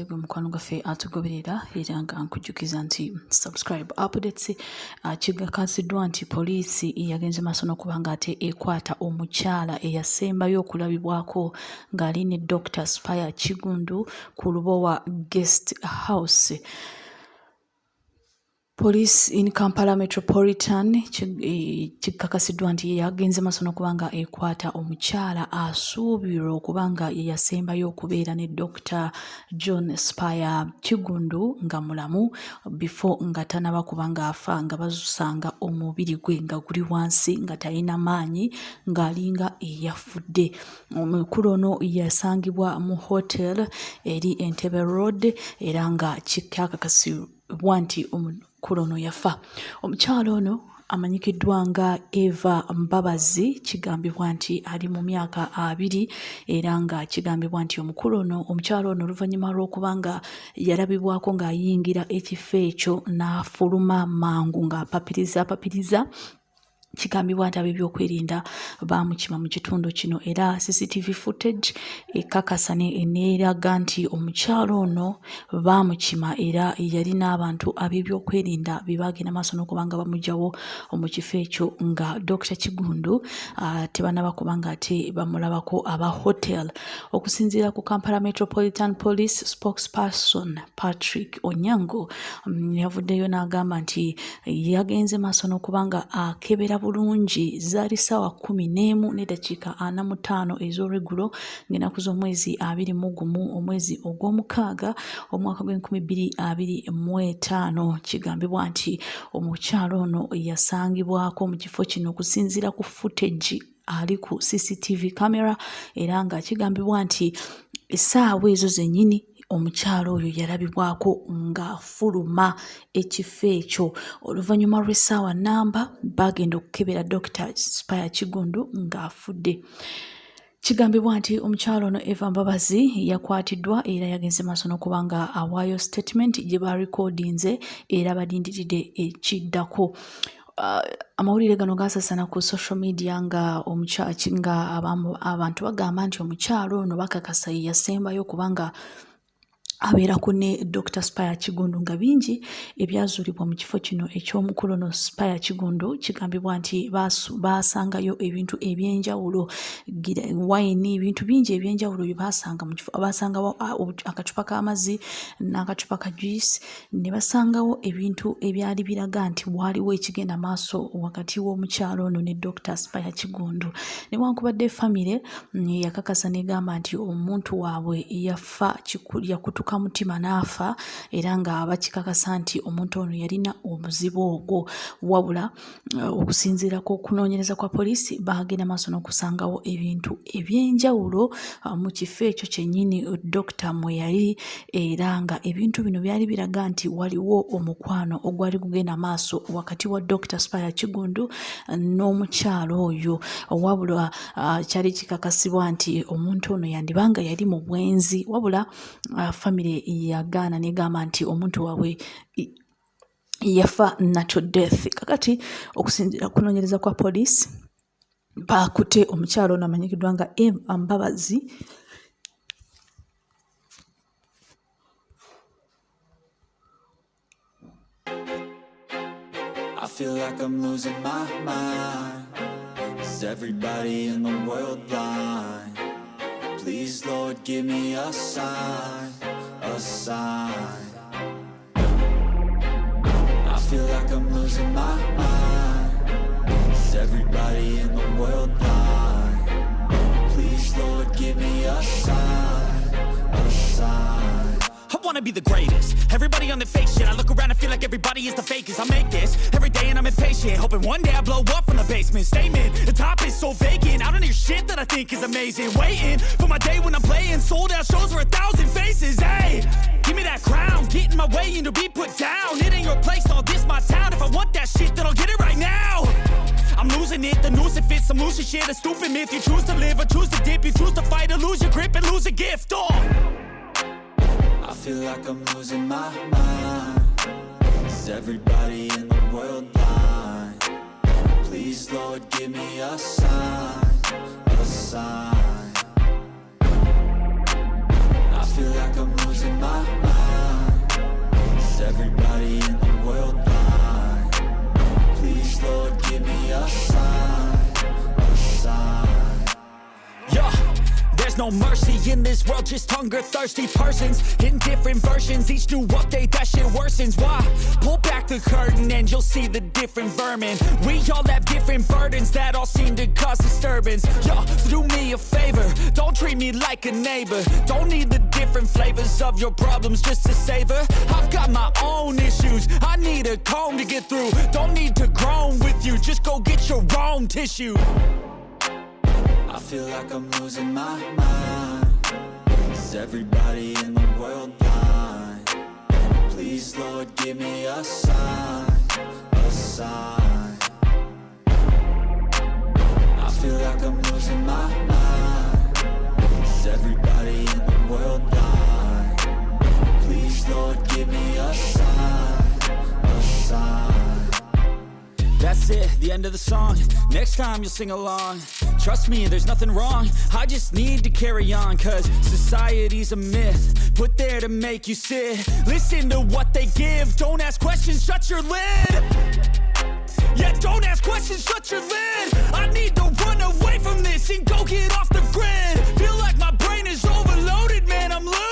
gwe mukwano gwaffe atugoberera era nga nkujjukiza nti subscribe updates kigakasiddwa nti poliisi yagenze maaso n'okuba nga ate ekwata omukyala eyasembayo okulabibwako ng'ali ne Dr. Spire Kigundu ku Lubowa Guest House. Police in Kampala Metropolitan kikakasiddwa nti yagenze maaso n'okuba nga ekwata omukyala asuubirwa okuba nga yasembayo okubeera ne Dr. John Spire Kigundu nga mulamu before nga tanaba kuba nga afa, nga bazusanga omubiri gwe nga guli wansi nga talina maanyi ng'alinga eyafudde. Omukulu ono yasangibwa mu hotel eri Entebbe Road era nga kikakasibwa nti omukulu ono yafa. Omukyala ono amanyikiddwa nga Eva Mbabazi, kigambibwa nti ali mu myaka 20 era nga kigambibwa nti omukyala ono oluvannyuma lw'okuba nga yalabibwako ng'ayingira ekifo ekyo n'afuluma mangu ng'apapiriza kigambibwa nti ab'ebyokwerinda baamukima mu kitundu kino era CCTV footage ekakasa neeraga nti omukyala ono baamukima era yali n'abantu ab'ebyokwerinda be baagenda maaso n'okuba nga bamugyawo mu kifo ekyo nga Dr. Kigundu tebanaba kuba nga ate bamulabako aba hotel. Okusinziira ku Kampala Metropolitan Police spokesperson Patrick Onyango yavuddeyo n'agamba nti yagenze maaso n'okuba nga akebera bulungi zaali ssaawa 11 n'eddakiika 45 ez'olweggulo ng'ennaku z'omwezi 21 omwezi ogw'omukaaga omwaka gw'2025. Kigambibwa nti omukyala ono yasangibwako mu kifo kino okusinziira ku footage ali ku CCTV camera era nga kigambibwa nti essaawa ezo zennyini omukyala oyo yalabibwako ng'afuluma ekifo ekyo. Oluvannyuma lw'essaawa nnamba bagenda okukebera Dr. Spire Kigundu ng'afudde. Kigambibwa nti omukyala ono Eva Mbabazi yakwatiddwa era yagenze maaso n'okuba nga awaayo statement gye barekodinze era balindiridde ekiddako. Amawulire gano gaasasana ku social media nga abantu bagamba nti omukyala ono bakakasa ye yasembayo kubanga abeerako ne Dr. Spire Kigundu nga bingi ebyazuulibwa mu kifo kino eky'omukulu ono Spire Kigundu. Kigambibwa nti baasangayo ebintu ebyenjawulo, wayini, ebintu bingi ebyenjawulo bye baasanga mu kifo. Baasangawo akacupa k'amazzi n'akacupa ka juice, ne basangawo ebintu ebyali biraga nti waaliwo ekigenda maaso wakati w'omukyalo ono ne Dr. Spire Kigundu. Newankubadde famire yakakasa negamba nti omuntu waabwe yafa yakutuka mutima n'afa era nga bakikakasa nti omuntu ono yalina omuzibu ogwo, wabula okusinziirako okunoonyereza kwa poliisi baagenda maaso n'okusangawo ebintu ebyenjawulo mu kifo ekyo kyennyini dokita mwe yali era nga ebintu bino byali biraga nti waliwo omukwano ogwali kugenda maaso wakati wa Dr. Spire Kigundu n'omukyalo oyo, wabula kyali kikakasibwa nti omuntu ono yandibanga yali mu bwenzi, wabula famire yagaana negamba nti omuntu waabwe yafa natural death. Kakati okusinziira kunoonyereza kwa poliisi baakute omukyalo ono amanyikiddwa nga Eva Mbabazi I feel like I'm losing my mind. Is everybody in the world blind? Please, Lord, give me a sign, a sign. I feel like I'm losing my mind. Is everybody in the world blind? Please, Lord, give me a sign, a sign. I wanna be the greatest. Everybody on the fake shit. I look around and feel like everybody is the fakest. I make this every day and I'm impatient, hoping one day I blow up from the basement. Statement, the top is so vacant. I don't hear shit that I think is amazing. Waiting for my day when I'm playing sold out shows for 1,000 faces. Hey, give me that crown, get in my way and to be put down. It ain't your place, all this my town. If I want that shit, then I'll get it right now. I'm losing it, the noose it fits. I'm losing shit, a stupid myth. You choose to live or choose to dip. You choose to fight or lose your grip and lose a gift. I feel like I'm losing my mind. Is everybody in the world blind? Please, Lord, give me a sign, a sign. I feel like I'm losing my mind. no mercy in this world, just hunger-thirsty persons in different versions. Each new update, that shit worsens. Why? Pull back the curtain and you'll see the different vermin. We all have different burdens that all seem to cause disturbance. Yo, do me a favor, don't treat me like a neighbor. Don't need the different flavors of your problems just to savor. I've got my own issues, I need a comb to get through. Don't need to groan with you, just go get your own tissue. I feel like I'm losing my mind. Is everybody in the world blind? Please, Lord, give me a sign, a sign. I feel like I'm losing my mind. Is everybody in the world blind? Please, Lord, give me a sign, a sign. That's it, the end of the song. Next time you'll sing along. Trust me, there's nothing wrong. I just need to carry on, cause society's a myth put there to make you sit. Listen to what they give. Don't ask questions, shut your lid. Yeah, don't ask questions, shut your lid. I need to run away from this and go get off the grid. Feel like my brain is overloaded, man, I'm losing.